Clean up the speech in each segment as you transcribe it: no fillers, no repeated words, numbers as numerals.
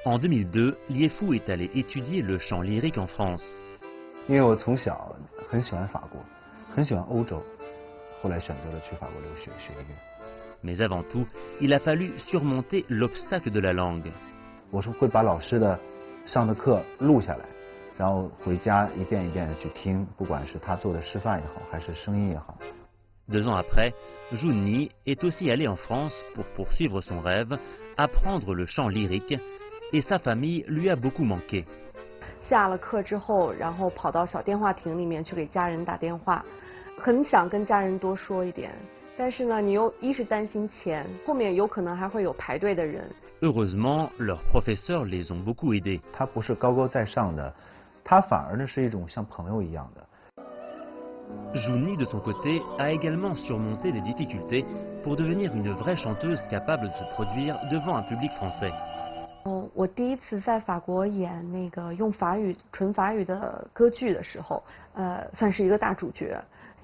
En 2002, Liefou est allé étudier le chant lyrique en France. 因为我从小很喜欢法国，很喜欢欧洲，后来选择了去法国留学学音乐。Mais avant tout, il a fallu surmonter l'obstacle de la langue. 我是会把老师的上的课录下来，然后回家一遍一遍的去听，不管是他做的示范也好，还是声音也好。2 ans après, Jouni est aussi allé en France pour poursuivre son rêve, apprendre le chant lyrique, et sa famille lui a beaucoup manqué. 下了课之后，然后跑到小电话亭里面去给家人打电话，很想跟家人多说一点，但是呢，你又一是担心钱，后面有可能还会有排队的人。Heureusement, leurs professeurs les ont beaucoup aidés. 他不是高高在上的，他反而呢是一种像朋友一样的。Jouni, de son côté, a également surmonté des difficultés pour devenir une vraie chanteuse capable de se produire devant un public français. 我第一次在法国演那个用纯法语的歌剧的时候，算是一个大主角，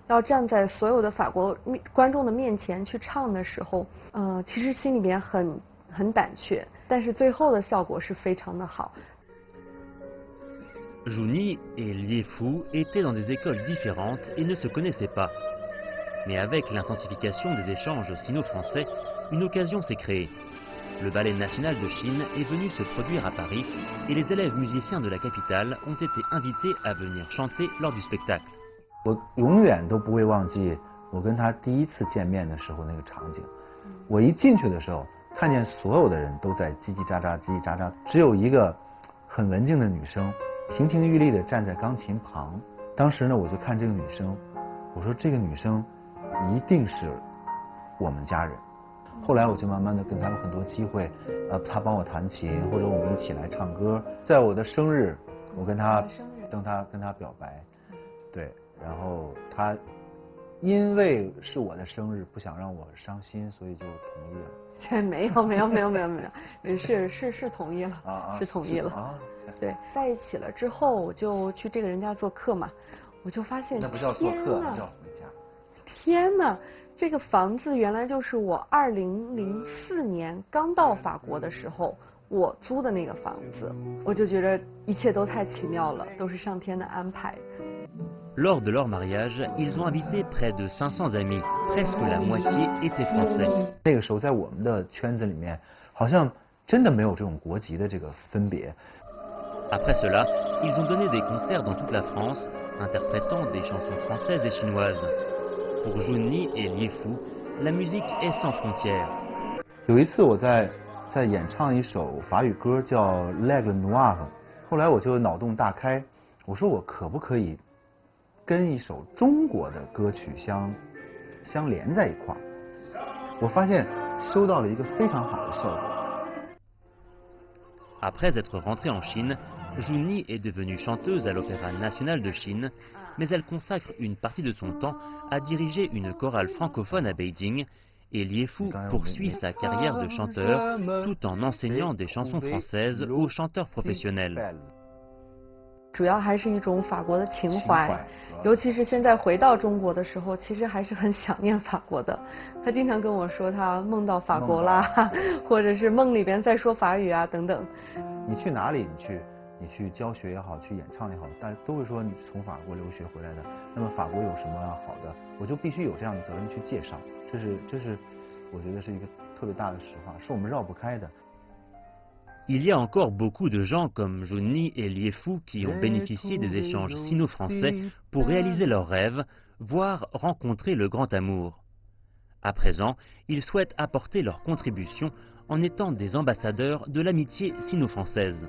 要站在所有的法国观众的面前去唱的时候，其实心里边很胆怯，但是最后的效果是非常的好。Jouni et Liefou étaient dans des écoles différentes et ne se connaissaient pas. Mais avec l'intensification des échanges sino-français, une occasion s'est créée. Le Ballet national de Chine est venu se produire à Paris et les élèves musiciens de la capitale ont été invités à venir chanter lors du spectacle. 我永远都不会忘记我跟他第一次见面的时候那个场景。我一进去的时候，看见所有的人都在叽叽喳喳，叽叽喳喳，只有一个很文静的女生，亭亭玉立地站在钢琴旁。当时呢，我就看这个女生，我说这个女生一定是我们家人。后来我就慢慢的跟他们很多机会，他帮我弹琴，或者我们一起来唱歌。在我的生日，我跟他表白，对，然后他因为是我的生日，不想让我伤心，所以就同意了。没有，是同意了，是同意了。对，在一起了之后，我就去这个人家做客嘛，我就发现那不叫做客，那叫回家。天哪！这个房子原来就是我2004年刚到法国的时候我租的那个房子，我就觉得一切都太奇妙了，都是上天的安排。Lors de leur mariage, ils ont invité près de 500 amis, presque la moitié étaient français. 那个时候在我们的圈子里面，好像真的没有这种国籍的这个分别。Après cela, ils ont donné des concerts dans toute la France, interprétant des chansons françaises et chinoises. Pour Jouni et Liefou, la musique est sans frontières. 有一次我在演唱一首法语歌叫《L'Aigle Noir》，后来我就脑洞大开，我说我可不可以跟一首中国的歌曲相连在一块儿？我发现收到了一个非常好的效果。Après être rentrée en Chine, Jouni est devenue chanteuse à l'Opéra national de Chine, mais elle consacre une partie de son temps à diriger une chorale francophone à Beijing, et Liefou poursuit sa carrière de chanteur tout en enseignant des chansons françaises aux chanteurs professionnels. 主要还是一种法国的情怀，尤其是现在回到中国的时候，其实还是很想念法国的。他经常跟我说他梦到法国啦，或者是梦里边在说法语啊等等。你去哪里？你去教学也好，去演唱也好，大家都会说你从法国留学回来的。那么法国有什么好的？我就必须有这样的责任去介绍。这是我觉得是一个特别大的实话，是我们绕不开的。Il y a encore beaucoup de gens comme Jouni et Liefou qui ont bénéficié des échanges sino-français pour réaliser leurs rêves, voire rencontrer le grand amour. À présent, ils souhaitent apporter leur contribution en étant des ambassadeurs de l'amitié sino-française.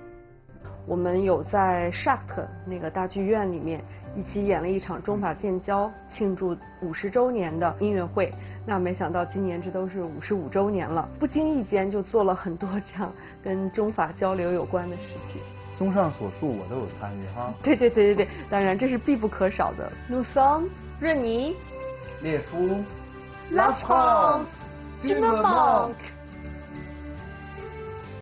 我们有在 Chartres 那个大剧院里面一起演了一场中法建交庆祝50周年的音乐会，那没想到今年这都是55周年了，不经意间就做了很多这样跟中法交流有关的事情。综上所述，我都有参与哈。对，当然这是必不可少的。Nous sommes Jouni, Liefou, La France, tu me manques.